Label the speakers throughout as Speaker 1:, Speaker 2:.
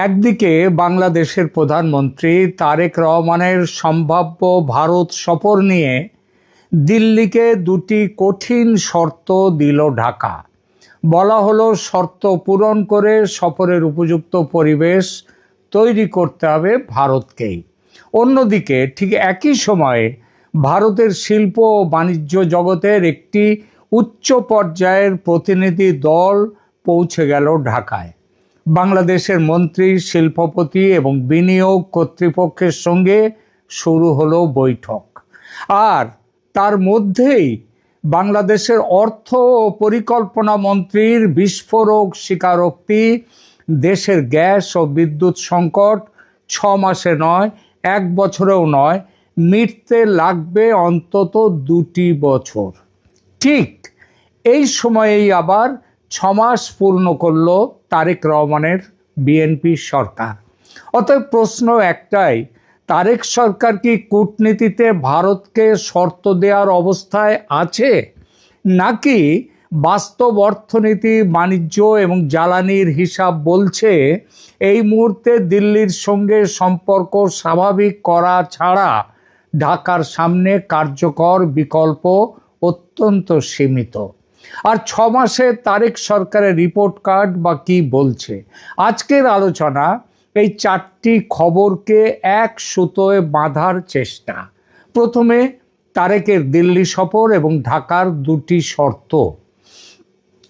Speaker 1: একদিকে বাংলাদেশের প্রধানমন্ত্রী তারেক রহমানের সম্ভাব্য ভারত সফর নিয়ে দিল্লিকে দুটি কঠিন শর্ত দিল ঢাকা। বলা হলো শর্ত পূরণ করে সফরের উপযুক্ত পরিবেশ তৈরি করতে হবে ভারতকেই। অন্যদিকে ঠিক একই সময়ে ভারতের শিল্প ও বাণিজ্য জগতের একটি উচ্চ পর্যায়ের প্রতিনিধি দল পৌঁছে গেল ঢাকায়। বাংলাদেশের মন্ত্রী, শিল্পপতি এবং বিনিয়োগ কর্তৃপক্ষের সঙ্গে শুরু হলো বৈঠক। আর তার মধ্যেই বাংলাদেশের অর্থ ও পরিকল্পনা মন্ত্রীর বিস্ফোরক স্বীকারোক্তি, দেশের গ্যাস ও বিদ্যুৎ সংকট 6 মাসে নয়, 1 বছরেও নয়, মিটতে লাগবে অন্তত 2 বছর। ঠিক এই সময়েই আবার 6 মাস পূর্ণ করল তারেক রহমানের বিএনপি সরকার। অতএব প্রশ্ন একটাই, তারেক সরকার কি কূটনীতিতে ভারতকে শর্ত দেওয়ার অবস্থায় আছে, নাকি বাস্তব অর্থনীতি, বাণিজ্য এবং জ্বালানির হিসাব বলছে এই মুহূর্তে দিল্লির সঙ্গে সম্পর্ক স্বাভাবিক করা ছাড়া ঢাকার সামনে কার্যকর বিকল্প অত্যন্ত সীমিত? আর 6 মাসে তারেক সরকারের রিপোর্ট কার্ড বা কি বলছে? আজকের আলোচনা এই 4টি খবরকে এক সুতোয় বাঁধার চেষ্টা। প্রথমে তারেকের দিল্লি সফর এবং ঢাকার 2টি শর্ত।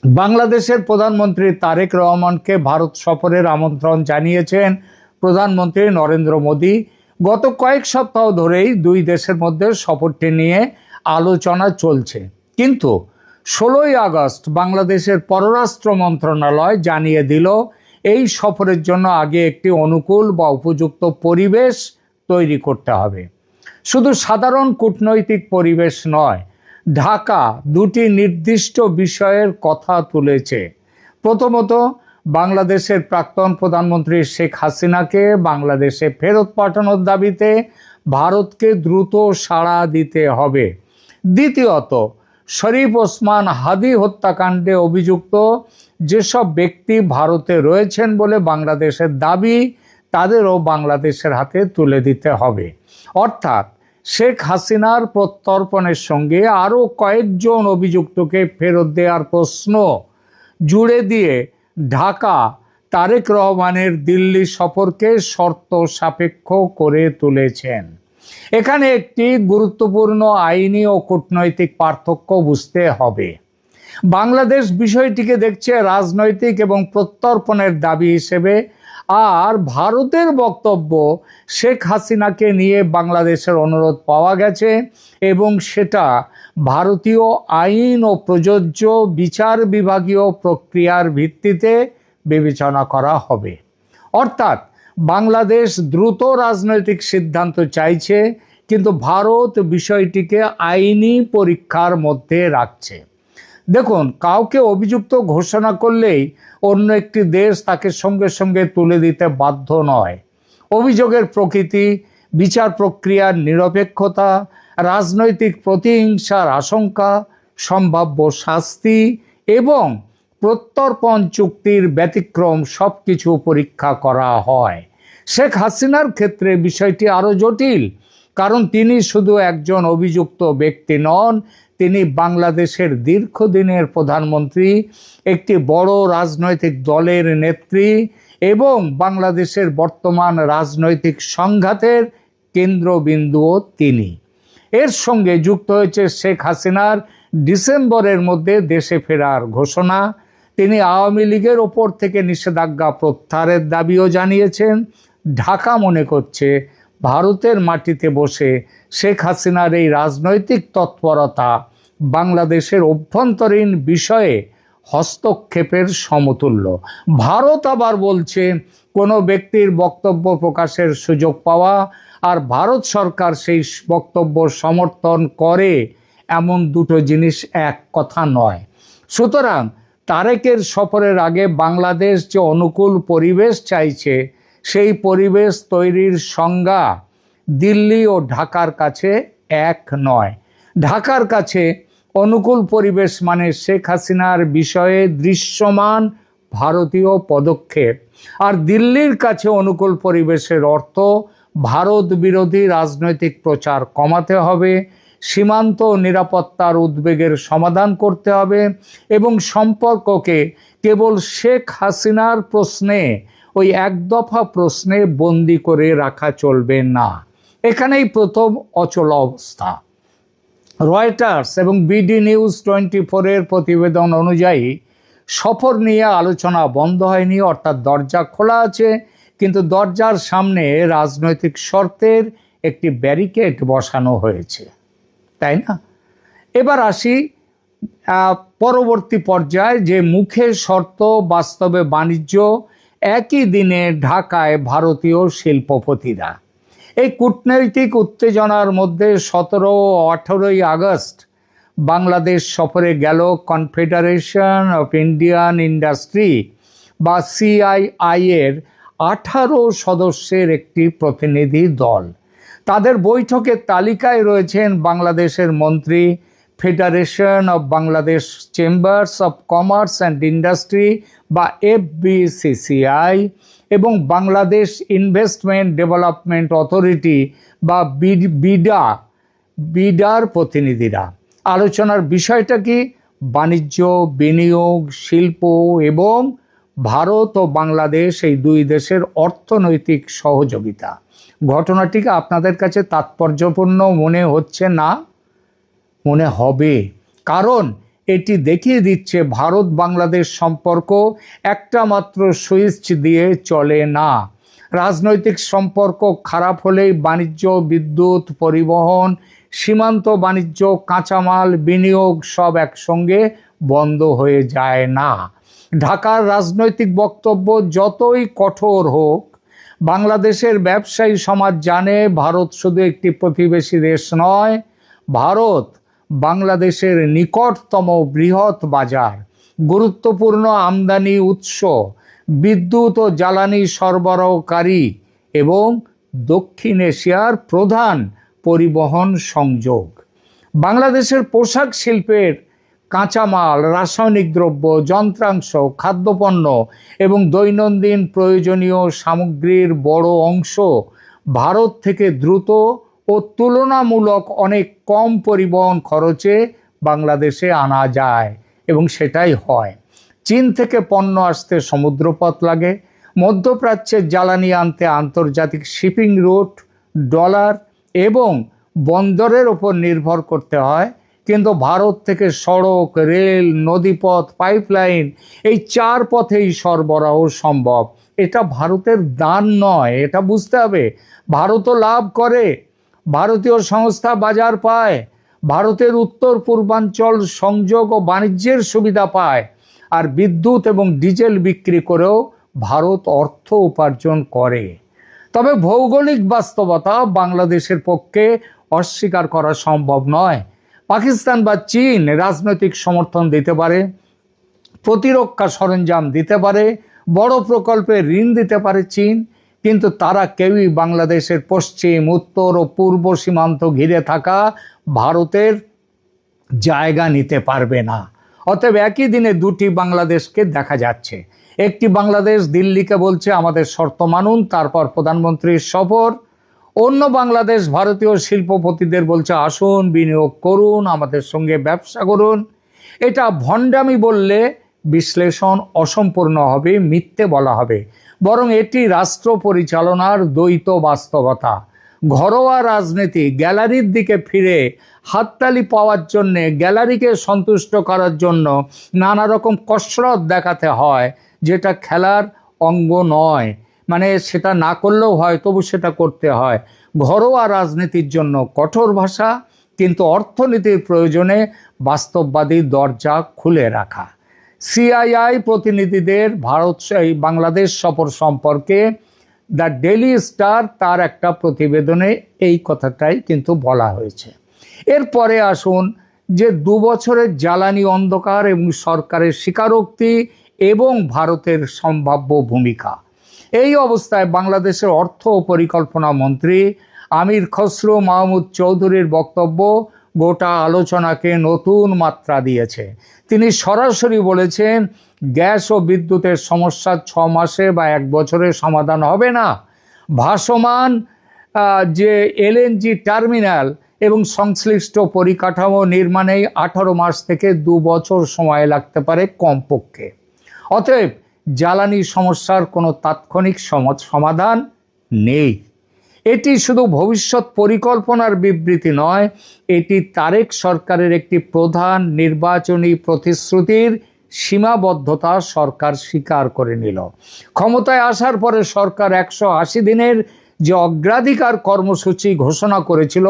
Speaker 1: বাংলাদেশের প্রধানমন্ত্রী তারেক রহমানকে ভারত সফরের আমন্ত্রণ জানিয়েছেন প্রধানমন্ত্রী নরেন্দ্র মোদী। গত কয়েক সপ্তাহ ধরেই 2 দেশের মধ্যে সফরটি নিয়ে আলোচনা চলছে, কিন্তু 16ই আগস্ট বাংলাদেশের পররাষ্ট্র মন্ত্রণালয় জানিয়ে দিল এই সফরের জন্য আগে একটি অনুকূল বা উপযুক্ত পরিবেশ তৈরি করতে হবে। শুধু সাধারণ কূটনৈতিক পরিবেশ নয়, ঢাকা 2টি নির্দিষ্ট বিষয়ের কথা তুলেছে। প্রথমত, বাংলাদেশের প্রাক্তন প্রধানমন্ত্রী শেখ হাসিনাকে বাংলাদেশে ফেরত পাঠানোর দাবিতে ভারতকে দ্রুত সাড়া দিতে হবে। দ্বিতীয়ত, শরীফ ওসমান হাদি হত্যাকাণ্ডে অভিযুক্ত যেসব ব্যক্তি ভারতে রয়েছেন বলে বাংলাদেশের দাবি, তাদেরও বাংলাদেশের হাতে তুলে দিতে হবে। অর্থাৎ শেখ হাসিনার প্রত্যর্পণের সঙ্গে আরও কয়েকজন অভিযুক্তকে ফেরত দেওয়ার প্রশ্ন জুড়ে দিয়ে ঢাকা তারেক রহমানের দিল্লি সফরকে শর্ত সাপেক্ষ করে তুলেছেন। এখানে একটি গুরুত্বপূর্ণ আইনি ও কূটনৈতিক পার্থক্য বুঝতে হবে। বাংলাদেশ বিষয়টিকে দেখছে রাজনৈতিক এবং প্রত্যর্পণের দাবি হিসেবে, আর ভারতের বক্তব্য শেখ হাসিনাকে নিয়ে বাংলাদেশের অনুরোধ পাওয়া গেছে এবং সেটা ভারতীয় আইন ও প্রযোজ্য বিচার বিভাগীয় প্রক্রিয়ার ভিত্তিতে বিবেচনা করা হবে। অর্থাৎ বাংলাদেশ দ্রুত রাজনৈতিক সিদ্ধান্ত চাইছে, কিন্তু ভারত বিষয়টিকে আইনি পরীক্ষার মধ্যে রাখছে। দেখুন, কাউকে অভিযুক্ত ঘোষণা করলেই অন্য একটি দেশ তাকে সঙ্গে সঙ্গে তুলে দিতে বাধ্য নয়। অভিযোগের প্রকৃতি, বিচার প্রক্রিয়ার নিরপেক্ষতা, রাজনৈতিক প্রতিহিংসার আশঙ্কা, সম্ভাব্য শাস্তি এবং প্রত্যর্পণ চুক্তির ব্যতিক্রম সবকিছু পরীক্ষা করা হয়। শেখ হাসিনার ক্ষেত্রে বিষয়টি আরও জটিল, কারণ তিনি শুধু একজন অভিযুক্ত ব্যক্তি নন, তিনি বাংলাদেশের দীর্ঘদিনের প্রধানমন্ত্রী, একটি বড় রাজনৈতিক দলের নেত্রী এবং বাংলাদেশের বর্তমান রাজনৈতিক সংঘাতের কেন্দ্রবিন্দুও তিনি। এর সঙ্গে যুক্ত হয়েছে শেখ হাসিনার ডিসেম্বরের মধ্যে দেশে ফেরার ঘোষণা। তিনি আওয়ামী লীগের ওপর থেকে নিষেধাজ্ঞা প্রত্যাহারের দাবিও জানিয়েছেন। ঢাকা মনে করছে ভারতের মাটিতে বসে শেখ হাসিনার এই রাজনৈতিক তৎপরতা বাংলাদেশের অভ্যন্তরীণ বিষয়ে হস্তক্ষেপের সমতুল্য। ভারত আবার বলছে কোনো ব্যক্তির বক্তব্য প্রকাশের সুযোগ পাওয়া আর ভারত সরকার সেই বক্তব্য সমর্থন করে, এমন দুটো জিনিস এক কথা নয়। সুতরাং তারেকের সফরের আগে বাংলাদেশ যে অনুকূল পরিবেশ চাইছে, সেই পরিবেশ তৈরির সংজ্ঞা দিল্লি ও ঢাকার কাছে এক নয়। ঢাকার কাছে অনুকূল পরিবেশ মানে শেখ হাসিনার বিষয়ে দৃশ্যমান ভারতীয় পদক্ষেপ। আর দিল্লির কাছে অনুকূল পরিবেশের অর্থ ভারত বিরোধী রাজনৈতিক প্রচার কমাতে হবে, সীমান্ত নিরাপত্তার উদ্বেগের সমাধান করতে হবে এবং সম্পর্ককে কেবল শেখ হাসিনার প্রশ্নে, ওই এক দফা প্রশ্নে বন্দি করে রাখা চলবে না। এখানেই প্রথম অচল অবস্থা। রয়টার্স এবং বিডি নিউজ 24-এর প্রতিবেদন অনুযায়ী সফর নিয়ে আলোচনা বন্ধ হয়নি, অর্থাৎ দরজা খোলা আছে, কিন্তু দরজার সামনে রাজনৈতিক শর্তের একটি ব্যারিকেড বসানো হয়েছে, তাই না? এবার আসি পরবর্তী পর্যায়ে, যে মুখে শর্ত বাস্তবে বাণিজ্য। একই দিনে ঢাকায় ভারতীয় শিল্পপতিরা। এই কূটনৈতিক উত্তেজনার মধ্যে 17 ও 18 আগস্ট বাংলাদেশ সফরে গেল কনফেডারেশন অফ ইন্ডিয়ান ইন্ডাস্ট্রি বা CII এর 18 সদস্যের একটি প্রতিনিধি দল। তাদের বৈঠকের তালিকায় রয়েছেন বাংলাদেশের মন্ত্রী, federation of Bangladesh chambers of commerce and industry বা FBCCI এবং বাংলাদেশ ইনভেস্টমেন্ট ডেভেলপমেন্ট অথরিটি বা বিডার প্রতিনিধিরা। আলোচনার বিষয়টা কি? বাণিজ্য, বিনিয়োগ, শিল্প এবং ভারত ও বাংলাদেশ এই দুই দেশের অর্থনৈতিক সহযোগিতা। ঘটনাটিকে আপনাদের কাছে তাৎপর্যপূর্ণ মনে হচ্ছে না? মনে হবে, কারণ এটি দেখিয়ে দিচ্ছে ভারত বাংলাদেশ সম্পর্ক একটা মাত্র সুইচ দিয়ে চলে না। রাজনৈতিক সম্পর্ক খারাপ হলেই বাণিজ্য, বিদ্যুৎ, পরিবহন, সীমান্ত বাণিজ্য, কাঁচামাল, বিনিয়োগ সব একসঙ্গে বন্ধ হয়ে যায় না। ঢাকার রাজনৈতিক বক্তব্য যতই কঠোর হোক, বাংলাদেশের ব্যবসায়ী সমাজ জানে ভারত শুধু একটি প্রতিবেশী দেশ নয়, ভারত বাংলাদেশের নিকটতম বৃহৎ বাজার, গুরুত্বপূর্ণ আমদানি উৎস, বিদ্যুৎ ও জ্বালানি সরবরাহকারী এবং দক্ষিণ এশিয়ার প্রধান পরিবহন সংযোগ। বাংলাদেশের পোশাক শিল্পের কাঁচামাল, রাসায়নিক দ্রব্য, যন্ত্রাংশ, খাদ্যপণ্য এবং দৈনন্দিন প্রয়োজনীয় সামগ্রীর বড় অংশ ভারত থেকে দ্রুত ও তুলনামূলক অনেক কম পরিবহন খরচে বাংলাদেশে আনা যায় এবং সেটাই হয়। চীন থেকে পণ্য আসতে সমুদ্রপথ লাগে, মধ্যপ্রাচ্যের জ্বালানি আনতে আন্তর্জাতিক শিপিং রুট, ডলার এবং বন্দরের ওপর নির্ভর করতে হয়, কিন্তু ভারত থেকে সড়ক, রেল, নদীপথ, পাইপলাইন এই 4 পথেই সরবরাহ সম্ভব। এটা ভারতের দান নয়, এটা বুঝতে হবে। ভারতও লাভ করে, ভারতীয় সংস্থা বাজার পায়, ভারতের উত্তর পূর্বাঞ্চল সংযোগ ও বাণিজ্যের সুবিধা পায়, আর বিদ্যুৎ এবং ডিজেল বিক্রি করেও ভারত অর্থ উপার্জন করে। তবে ভৌগোলিক বাস্তবতা বাংলাদেশের পক্ষে অস্বীকার করা সম্ভব নয়। পাকিস্তান বা চীন রাজনৈতিক সমর্থন দিতে পারে, প্রতিরক্ষা সরঞ্জাম দিতে পারে, বড় প্রকল্পে ঋণ দিতে পারে চীন, কিন্তু তারা কেউই বাংলাদেশের পশ্চিম, উত্তর ও পূর্ব সীমান্ত ঘিরে থাকা ভারতের জায়গা নিতে পারবে না। অতএব একই দিনে দুটি বাংলাদেশকে দেখা যাচ্ছে। একটি বাংলাদেশ দিল্লিকে বলছে আমাদের শর্ত মানুন, তারপর প্রধানমন্ত্রীর সফর। অন্য বাংলাদেশ ভারতীয় শিল্পপতিদের বলছে আসুন, বিনিয়োগ করুন, আমাদের সঙ্গে ব্যবসা করুন। এটা ভণ্ডামি বললে বিশ্লেষণ অসম্পূর্ণ হবে, মিথ্যে বলা হবে। বরং এটি রাষ্ট্র পরিচালনার দ্বৈত বাস্তবতা। ঘরোয়া রাজনীতি গ্যালারির দিকে ফিরে হাততালি পাওয়ার জন্যে, গ্যালারিকে সন্তুষ্ট করার জন্য নানা রকম কসরত দেখাতে হয়, যেটা খেলার অঙ্গ নয়। মানে সেটা না করলেও হয়, তবু সেটা করতে হয়। ঘরোয়া রাজনীতির জন্য কঠোর ভাষা, কিন্তু অর্থনীতির প্রয়োজনে বাস্তববাদী দরজা খুলে রাখা। CII প্রতিনিধিদের বাংলাদেশ সফর সম্পর্কে দ্য ডেইলি স্টার তার একটা প্রতিবেদনে এই কথাটাই কিন্তু বলা হয়েছে। এরপরে আসুন যে 2 বছরের জ্বালানি অন্ধকার এবং সরকারের স্বীকারোক্তি এবং ভারতের সম্ভাব্য ভূমিকা। এই অবস্থায় বাংলাদেশের অর্থ ও পরিকল্পনা মন্ত্রী আমির খসরু মাহমুদ চৌধুরীর বক্তব্য গোটা আলোচনাকে নতুন মাত্রা দিয়েছে। তিনি সরাসরি বলেছেন গ্যাস ও বিদ্যুতের সমস্যা 6 মাসে বা 1 বছরে সমাধান হবে না। ভাসমান যে এলএনজি টার্মিনাল এবং সংশ্লিষ্ট পরিকাঠামো নির্মাণে 18 মাস থেকে 2 বছর সময় লাগতে পারে কমপক্ষে। অতএব জ্বালানি সমস্যার কোনো তাৎক্ষণিক সমাধান নেই। এটি শুধু ভবিষ্যৎ পরিকল্পনার বিবৃতি নয়, এটি তারেক সরকারের একটি প্রধান নির্বাচনী প্রতিশ্রুতির সীমাবদ্ধতা সরকার স্বীকার করে নিল। ক্ষমতায় আসার পরে সরকার 180 দিনের যে অগ্রাধিকার কর্মসূচি ঘোষণা করেছিল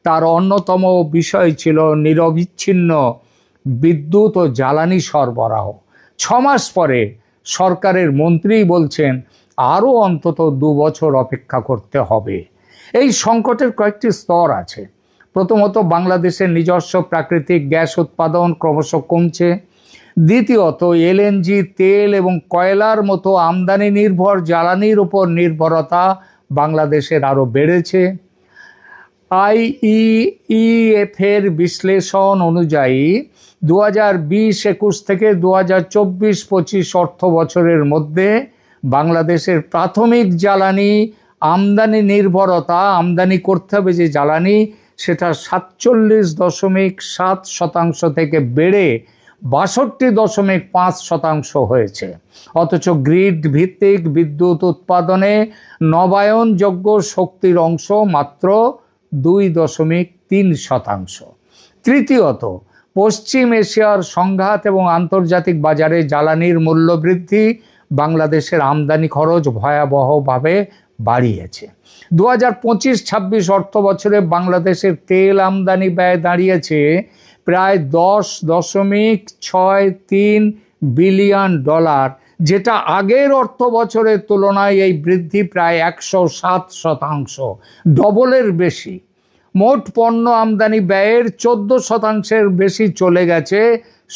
Speaker 1: তার অন্যতম বিষয় ছিল নিরবিচ্ছিন্ন বিদ্যুৎ ও জ্বালানি সরবরাহ। 6 মাস পরে সরকারের মন্ত্রী বলছেন আরও অন্তত 2 বছর অপেক্ষা করতে হবে। এই সংকটের কয়েকটি স্তর আছে। প্রথমত, বাংলাদেশের নিজস্ব প্রাকৃতিক গ্যাস উৎপাদন ক্রমশ কমছে। দ্বিতীয়ত, এলএনজি, তেল এবং কয়লার মতো আমদানি নির্ভর জ্বালানির উপর নির্ভরতা বাংলাদেশের আরও বেড়েছে। আইইএফ এর বিশ্লেষণ অনুযায়ী 2020-21 থেকে 2024-25 অর্থ বছরের মধ্যে বাংলাদেশের প্রাথমিক জ্বালানি আমদানি নির্ভরতা, আমদানি করতে হবে যে জ্বালানি, সেটা 47.7% থেকে বেড়ে 62.5% হয়েছে। অথচ গ্রিড ভিত্তিক বিদ্যুৎ উৎপাদনে নবায়নযোগ্য শক্তির অংশ মাত্র 2.3%। তৃতীয়ত, পশ্চিম এশিয়ার সংঘাত এবং আন্তর্জাতিক বাজারে জ্বালানির মূল্য বৃদ্ধি বাংলাদেশের আমদানি খরচ ভয়াবহভাবে বাড়িয়েছে। 2025-26 অর্থ বছরে বাংলাদেশের তেল আমদানি ব্যয় দাঁড়িয়েছে প্রায় $10.63 বিলিয়ন, যেটা আগের অর্থ বছরের তুলনায় এই বৃদ্ধি প্রায় 107%, ডবলের বেশি। মোট পণ্য আমদানি ব্যয়ের 14% বেশি চলে গেছে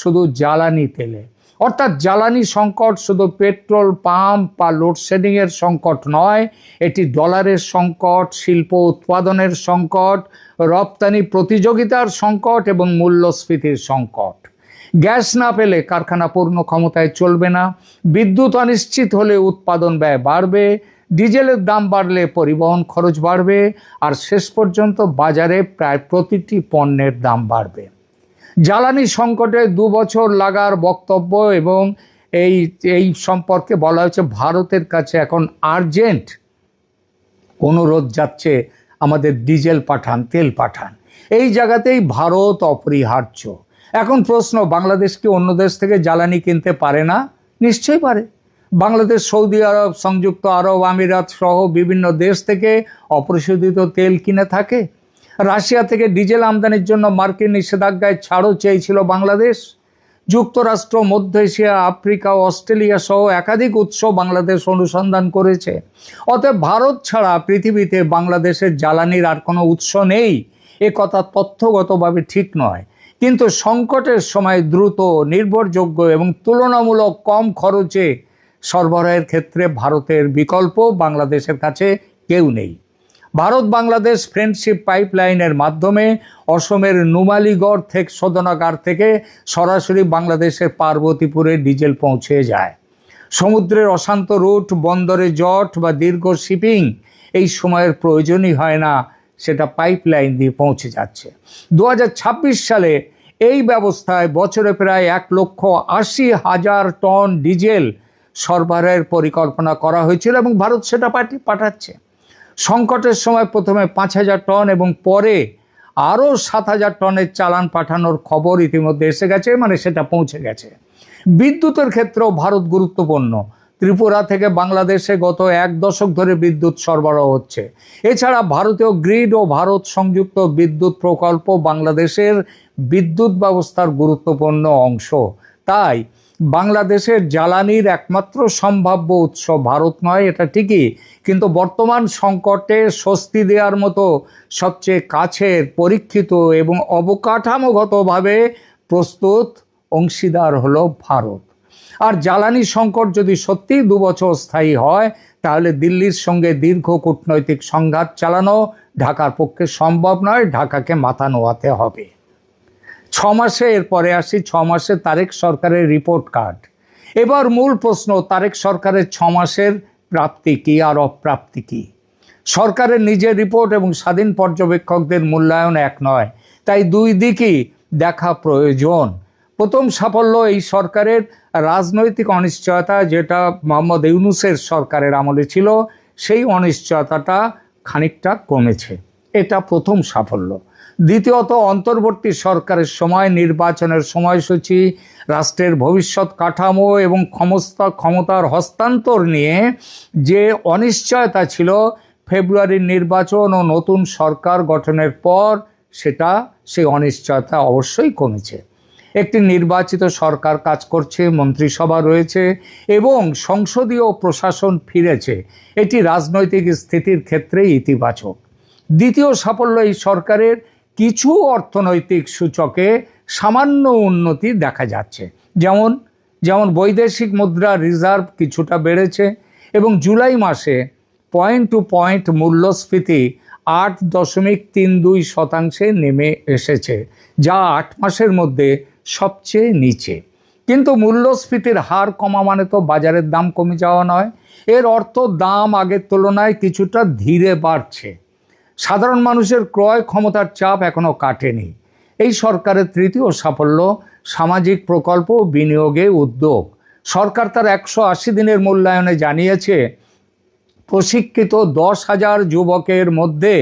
Speaker 1: শুধু জ্বালানি তেলে। অর্থাৎ জ্বালানি সংকট শুধু পেট্রোল পাম্প বা লোডশেডিংয়ের সংকট নয়, এটি ডলারের সংকট, শিল্প উৎপাদনের সংকট, রপ্তানি প্রতিযোগিতার সংকট এবং মূল্যস্ফীতির সংকট। গ্যাস না পেলে কারখানা পূর্ণ ক্ষমতায় চলবে না, বিদ্যুৎ অনিশ্চিত হলে উৎপাদন ব্যয় বাড়বে, ডিজেলের দাম বাড়লে পরিবহন খরচ বাড়বে, আর শেষ পর্যন্ত বাজারে প্রায় প্রতিটি পণ্যের দাম বাড়বে। জ্বালানি সংকটে 2 বছর লাগার বক্তব্য এবং এই সম্পর্কে বলা হয়েছে ভারতের কাছে এখন আর্জেন্ট অনুরোধ যাচ্ছে, আমাদের ডিজেল পাঠান, তেল পাঠান। এই জায়গাতেই ভারত অপরিহার্য। এখন প্রশ্ন, বাংলাদেশ কি অন্য দেশ থেকে জ্বালানি কিনতে পারে না? নিশ্চয়ই পারে। বাংলাদেশ সৌদি আরব, সংযুক্ত আরব আমিরাত সহ বিভিন্ন দেশ থেকে অপরিশোধিত তেল কিনে থাকে। রাশিয়া থেকে ডিজেল আমদানির জন্য মার্কিন নিষেধাজ্ঞায় ছাড়ও চেয়েছিল বাংলাদেশ। যুক্তরাষ্ট্র, মধ্য এশিয়া, আফ্রিকা ও অস্ট্রেলিয়া সহ একাধিক উৎস বাংলাদেশ অনুসন্ধান করেছে। অতএব ভারত ছাড়া পৃথিবীতে বাংলাদেশের জ্বালানির আর কোনো উৎস নেই, এ কথা তথ্যগতভাবে ঠিক নয়। কিন্তু সংকটের সময় দ্রুত, নির্ভরযোগ্য এবং তুলনামূলক কম খরচে সরবরাহের ক্ষেত্রে ভারতের বিকল্প বাংলাদেশের কাছে কেউ নেই। ভারত বাংলাদেশ ফ্রেন্ডশিপ পাইপলাইনের মাধ্যমে অসমের নুমালীগড় থেকে শোধনাগার থেকে সরাসরি বাংলাদেশের পার্বতীপুরে ডিজেল পৌঁছে যায়। সমুদ্রের অশান্ত রুট, বন্দরে জট বা দীর্ঘ শিপিং এই সময়ের প্রয়োজনই হয় না, সেটা পাইপলাইন দিয়ে পৌঁছে যাচ্ছে। 2026 সালে এই ব্যবস্থায় বছরে প্রায় 1,80,000 টন ডিজেল সরবরাহের পরিকল্পনা করা হয়েছিল এবং ভারত সেটা পাঠাচ্ছে। সংকটের সময় প্রথমে 5,000 টন এবং পরে আরও 7,000 টনের চালান পাঠানোর খবর ইতিমধ্যে এসে গেছে, মানে সেটা পৌঁছে গেছে। বিদ্যুতের ক্ষেত্রেও ভারত গুরুত্বপূর্ণ। ত্রিপুরা থেকে বাংলাদেশে গত 1 দশক ধরে বিদ্যুৎ সরবরাহ হচ্ছে। এছাড়া ভারতীয় গ্রিড ও ভারত সংযুক্ত বিদ্যুৎ প্রকল্প বাংলাদেশের বিদ্যুৎ ব্যবস্থার গুরুত্বপূর্ণ অংশ। তাই বাংলাদেশের জ্বালানির একমাত্র সম্ভাব্য উৎস ভারত নয়, এটা ঠিকই, কিন্তু বর্তমান সংকটে স্বস্তি দেওয়ার মতো সবচেয়ে কাছের, পরীক্ষিত এবং অবকাঠামোগতভাবে প্রস্তুত অংশীদার হলো ভারত। আর জ্বালানি সংকট যদি সত্যিই 2 বছর স্থায়ী হয়, তাহলে দিল্লির সঙ্গে দীর্ঘ কূটনৈতিক সংঘাত চালানো ঢাকার পক্ষে সম্ভব নয়, ঢাকাকে মাথা নোয়াতে হবে। 6 মাসে, এরপরে আসি 6 মাসে তারেক সরকারের রিপোর্ট কার্ড। এবার মূল প্রশ্ন, তারেক সরকারের 6 মাসের প্রাপ্তি কী আর অপ্রাপ্তি কী? সরকারের নিজের রিপোর্ট এবং স্বাধীন পর্যবেক্ষকদের মূল্যায়ন এক নয়, তাই দুই দিকই দেখা প্রয়োজন। প্রথম সাফল্য, এই সরকারের রাজনৈতিক অনিশ্চয়তা, যেটা মোহাম্মদ ইউনূসের সরকারের আমলে ছিল, সেই অনিশ্চয়তাটা খানিকটা কমেছে, এটা প্রথম সাফল্য। দ্বিতীয়ত, অন্তর্বর্তী সরকারের সময় নির্বাচনের সময়সূচি, রাষ্ট্রের ভবিষ্যৎ কাঠামো এবং ক্ষমতার হস্তান্তর নিয়ে যে অনিশ্চয়তা ছিল, ফেব্রুয়ারির নির্বাচন ও নতুন সরকার গঠনের পর সেই অনিশ্চয়তা অবশ্যই কমেছে। একটি নির্বাচিত সরকার কাজ করছে, মন্ত্রিসভা রয়েছে এবং সংসদীয় প্রশাসন ফিরেছে, এটি রাজনৈতিক স্থিতির ক্ষেত্রে ইতিবাচক। দ্বিতীয় সাফল্য, এই সরকারের কিছু অর্থনৈতিক সূচকে সামান্য উন্নতি দেখা যাচ্ছে, যেমন বৈদেশিক মুদ্রা রিজার্ভ কিছুটা বেড়েছে এবং জুলাই মাসে পয়েন্ট টু পয়েন্ট মূল্যস্ফীতি 8.32% নেমে এসেছে, যা 8 মাসের মধ্যে সবচেয়ে নিচে। কিন্তু মূল্যস্ফীতির হার কমা মানে তো বাজারের দাম কমে যাওয়া নয়, এর অর্থ দাম আগের তুলনায় কিছুটা ধীরে বাড়ছে। সাধারণ মানুষের ক্রয় ক্ষমতার চাপ এখনও কাটেনি। এই সরকারের তৃতীয় সাফল্য, সামাজিক প্রকল্প ও বিনিয়োগে উদ্যোগ। সরকার তার 180 দিনের মূল্যায়নে জানিয়েছে, প্রশিক্ষিত 10,000 যুবকের মধ্যে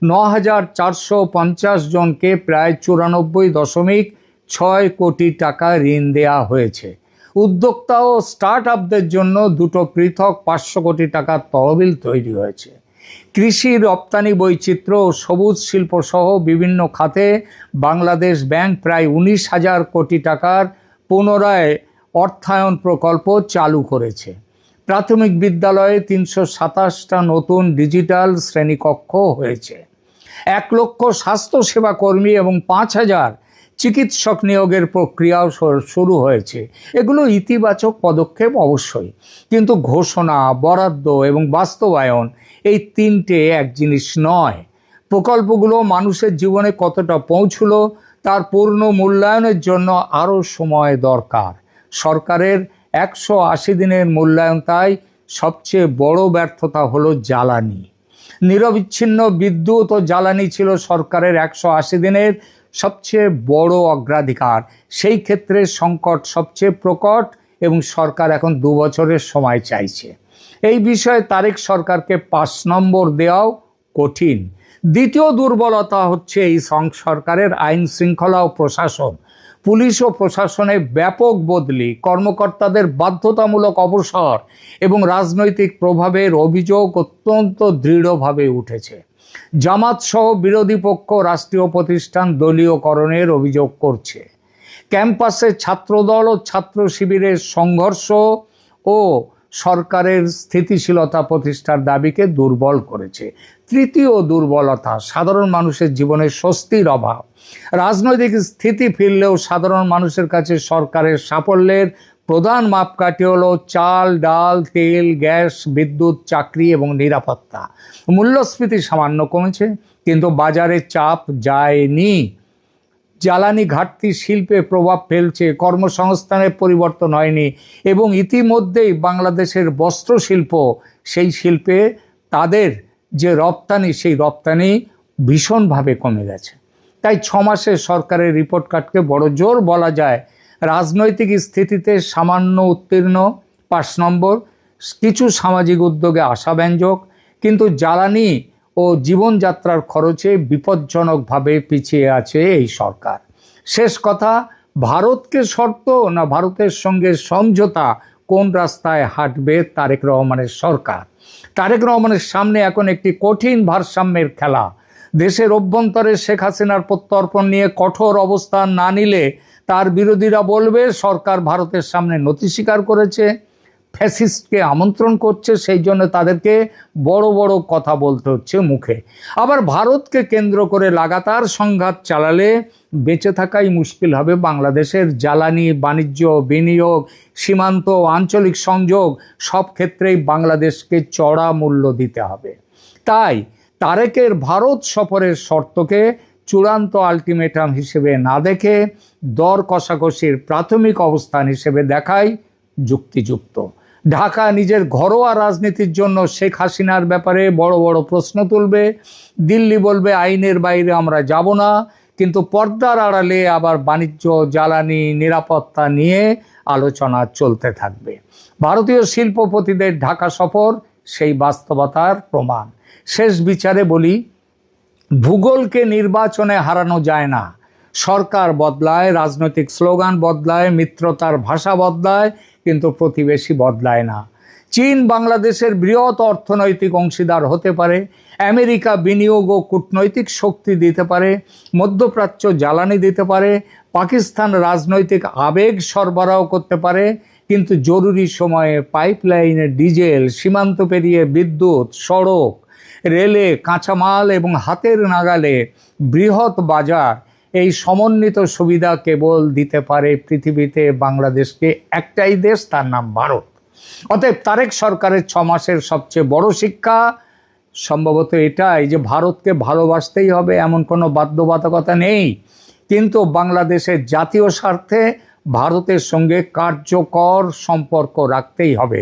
Speaker 1: 9,450 জনকে প্রায় 94.6 কোটি টাকা ঋণ দেওয়া হয়েছে। উদ্যোক্তা ও স্টার্ট আপদের জন্য 2টো পৃথক 500 কোটি টাকার তহবিল তৈরি হয়েছে। কৃষি, রপ্তানি বৈচিত্র্য ও সবুজ শিল্প সহ বিভিন্ন খাতে বাংলাদেশ ব্যাংক প্রায় 19,000 কোটি টাকার পুনরায় অর্থায়ন প্রকল্প চালু করেছে। প্রাথমিক বিদ্যালয়ে 327টা নতুন ডিজিটাল শ্রেণীকক্ষ হয়েছে। 1 লক্ষ স্বাস্থ্যসেবা কর্মী এবং 5,000 চিকিৎসক নিয়োগের প্রক্রিয়াও শুরু হয়েছে। এগুলো ইতিবাচক পদক্ষেপ অবশ্যই, কিন্তু ঘোষণা, বরাদ্দ এবং বাস্তবায়ন এই তিনটে এক জিনিস নয়। প্রকল্পগুলো মানুষের জীবনে কতটা পৌঁছলো তার পূর্ণ মূল্যায়নের জন্য আরও সময় দরকার। সরকারের 180 দিনের মূল্যায়ন তাই সবচেয়ে বড় ব্যর্থতা হলো জ্বালানি। নিরবিচ্ছিন্ন বিদ্যুৎ ও জ্বালানি ছিল সরকারের 180 দিনের সবচেয়ে বড় অগ্রাধিকার। সেই ক্ষেত্রে সংকট সবচেয়ে প্রকট এবং সরকার এখন 2 বছরের সময় চাইছে। এই বিষয়ে তারেক সরকারকে 5 নম্বর দেওয়াও কঠিন। দ্বিতীয় দুর্বলতা হচ্ছে এই সরকারের আইন শৃঙ্খলা ও প্রশাসন। পুলিশ ও প্রশাসনে ব্যাপক বদলি, কর্মকর্তাদের বাধ্যতামূলক অবসর এবং রাজনৈতিক প্রভাবের অভিযোগ অত্যন্ত দৃঢ়ভাবে উঠেছে। জামাত সহ বিরোধী পক্ষ রাষ্ট্রীয় প্রতিষ্ঠান দলীয়করণের অভিযোগ করছে। ক্যাম্পাসে ছাত্রদল ও ছাত্র শিবিরের সংঘর্ষ ও সরকারের স্থিতিশীলতা প্রতিষ্ঠার দাবিকে দুর্বল করেছে। তৃতীয় দুর্বলতা, সাধারণ মানুষের জীবনে স্বস্তির অভাব। রাজনৈতিক স্থিতি ফিরলেও সাধারণ মানুষের কাছে সরকারের সাফল্যের প্রধান মাপকাঠি হলো চাল, ডাল, তেল, গ্যাস, বিদ্যুৎ, চাকরি এবং নিরাপত্তা। মূল্যস্ফীতি সামান্য কমেছে, কিন্তু বাজারে চাপ যায়নি। জ্বালানি ঘাটতি শিল্পে প্রভাব ফেলছে, কর্মসংস্থানের পরিবর্তন হয়নি এবং ইতিমধ্যেই বাংলাদেশের বস্ত্র শিল্প, সেই শিল্পে তাদের যে রপ্তানি, সেই রপ্তানি ভীষণভাবে কমে গেছে। তাই 6 মাসে সরকারের রিপোর্ট কার্ডকে বড় জোর বলা যায়। রাজনৈতিক স্থিতিতে সামান্য উত্তীর্ণ 5 নম্বর, কিছু সামাজিক উদ্যোগে আশাব্যঞ্জক, কিন্তু জ্বালানি ও জীবনযাত্রার খরচে বিপজ্জনকভাবে পিছিয়ে আছে এই সরকার। শেষ কথা, ভারতকে শর্ত না ভারতের সঙ্গে সমঝোতা, কোন রাস্তায় হাঁটবে তারেক রহমানের সরকার? তারেক রহমানের সামনে এখন একটি কঠিন ভারসাম্যের খেলা। দেশের অভ্যন্তরে শেখ হাসিনার প্রত্যর্পণ নিয়ে কঠোর অবস্থান না নিলে তার বিরোধীরা বলবে সরকার ভারতের সামনে নতি স্বীকার করেছে, ফ্যাসিস্টকে আমন্ত্রণ করছে, সেই জন্য তাদেরকে বড় বড় কথা বলতে হচ্ছে মুখে। আবার ভারতকে কেন্দ্র করে লাগাতার সংঘাত চালালে বেঁচে থাকাই মুশকিল হবে বাংলাদেশের। জ্বালানি, বাণিজ্য, বিনিয়োগ, সীমান্ত, আঞ্চলিক সংযোগ সব ক্ষেত্রেই বাংলাদেশকে চড়া মূল্য দিতে হবে। তাই তারেকের ভারত সফরের শর্তকে চূড়ান্ত আলটিমেটাম হিসেবে না দেখে দর কষাকষির প্রাথমিক অবস্থান হিসেবে দেখাই যুক্তিযুক্ত। ঢাকা নিজের ঘরোয়া রাজনীতির জন্য শেখ হাসিনার ব্যাপারে বড় বড় প্রশ্ন তুলবে, দিল্লি বলবে আইনের বাইরে আমরা যাব না, কিন্তু পর্দার আড়ালে আবার বাণিজ্য, জ্বালানি, নিরাপত্তা নিয়ে আলোচনা চলতে থাকবে। ভারতীয় শিল্পপতিদের ঢাকা সফর সেই বাস্তবতার প্রমাণ। শেষ বিচারে বলি, ভূগোলকে নির্বাচনে হারানো যায় না। সরকার বদলায়, রাজনৈতিক স্লোগান বদলায়, মিত্রতার ভাষা বদলায়, কিন্তু প্রতিবেশী বদলায় না। চীন বাংলাদেশের বৃহৎ অর্থনৈতিক অংশীদার হতে পারে, আমেরিকা বিনিয়োগ ও কূটনৈতিক শক্তি দিতে পারে, মধ্যপ্রাচ্য জ্বালানি দিতে পারে, পাকিস্তান রাজনৈতিক আবেগ সরবরাহ করতে পারে, কিন্তু জরুরি সময়ে পাইপলাইনে ডিজেল, সীমান্ত পেরিয়ে বিদ্যুৎ, সড়ক, রেলে কাঁচামাল এবং হাতের নাগালে বৃহৎ বাজার, এই সমন্বিত সুবিধা কেবল দিতে পারে পৃথিবীতে বাংলাদেশকে একটাই দেশ, তার নাম ভারত। অতএব তারেক সরকারের 6 মাসের সবচেয়ে বড় শিক্ষা সম্ভবত এটাই যে ভারতকে ভালোবাসতেই হবে এমন কোনো বাধ্যবাধকতা নেই, কিন্তু বাংলাদেশের জাতীয় স্বার্থে ভারতের সঙ্গে কার্যকর সম্পর্ক রাখতেই হবে।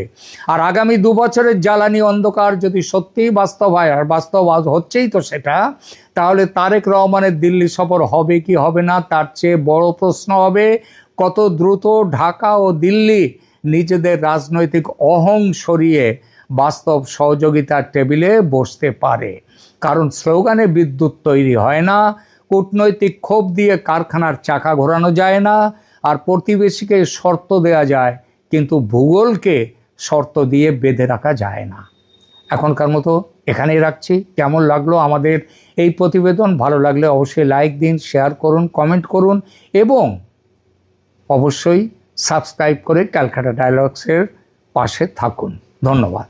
Speaker 1: আর আগামী 2 বছরের জ্বালানি অন্ধকার যদি সত্যিই বাস্তব হয়, আর বাস্তব হচ্ছেই তো সেটা, তাহলে তারেক রহমানের দিল্লি সফর হবে কি হবে না তার চেয়ে বড় প্রশ্ন হবে কত দ্রুত ঢাকা ও দিল্লি নিজেদের রাজনৈতিক অহং সরিয়ে বাস্তব সহযোগিতার টেবিলে বসতে পারে। কারণ স্লোগানে বিদ্যুৎ তৈরি হয় না, কূটনৈতিক ক্ষোভ দিয়ে কারখানার চাকা ঘোরানো যায় না, আর প্রতিবেশীকে শর্ত দেয়া যায়, কিন্তু ভূগোলকে শর্ত দিয়ে বেঁধে রাখা যায় না। এখনকার মতো এখানেই রাখছি। কেমন লাগলো আমাদের এই প্রতিবেদন? ভালো লাগলে অবশ্যই লাইক দিন, শেয়ার করুন, কমেন্ট করুন এবং অবশ্যই সাবস্ক্রাইব করে ক্যালকাটা ডায়ালগসের পাশে থাকুন। ধন্যবাদ।